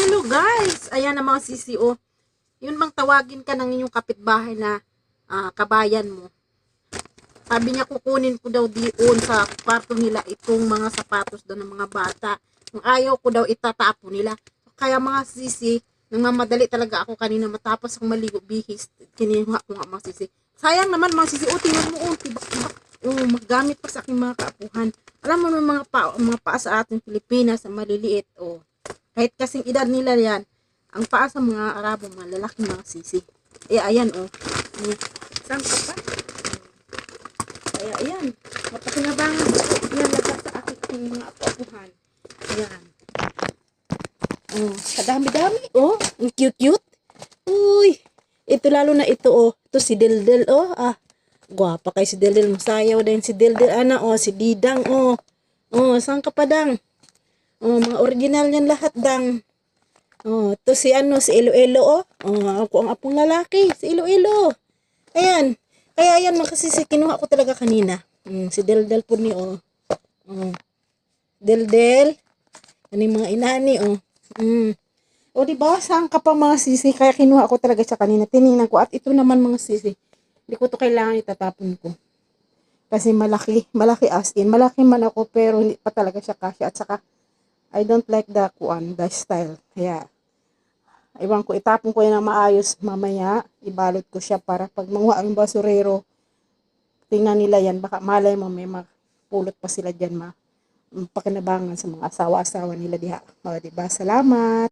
Hello guys! Ayan ang mga CCO. Yun bang tawagin ka ng inyong kapitbahay na kabayan mo. Sabi niya kukunin ko daw diyon sa kwarto nila itong mga sapatos daw ng mga bata. Kung ayaw ko daw itatapo nila. Kaya mga sisi, nangmamadali talaga ako kanina matapos ang maligo bihis. Kinuha ko nga mga sisi. Sayang naman mga sisi. O tingnan mo, tibak-tibak. Magamit pa sa aking mga kaapuhan. Alam mo mga paa sa ating Pilipinas ang maliliit. Kahit kasing edad nila yan, ang paa sa mga Arabo, mga lalaki mga sisi. Ayan Saan ka pa? Kaya ayan, mapakinabangan yan lahat sa aking mga apuhan. Ayan. Kadami-dami. Ang cute-cute. Uy, ito lalo na ito Ito si Dildil gwapa kay si Dildil. Masayaw din si Dildil. Si Didang saan ka pa dang? Mga original yan lahat dang. Ito si Iloilo ako ang apong lalaki, si Iloilo. Ayan. Kaya yan makasisi kinuha ko talaga kanina. Si Deldel po ni Deldel. Ano yung mga inani diba? Saan ka pa mga sisi? Kaya kinuha ko talaga siya kanina. Tinignan ko at ito naman mga sisi. Hindi ko to kailangan itatapon ko. Kasi malaki as in. Malaki man ako pero hindi pa talaga siya kasya. At saka I don't like the style. Kaya, iwan ko, itapon ko yan ng maayos mamaya. Ibalot ko siya para pag manguha ang basurero, tingnan nila yan. Baka malay mo may mapulot pa sila dyan pakinabangan sa mga asawa-asawa nila diha. Diba? Salamat!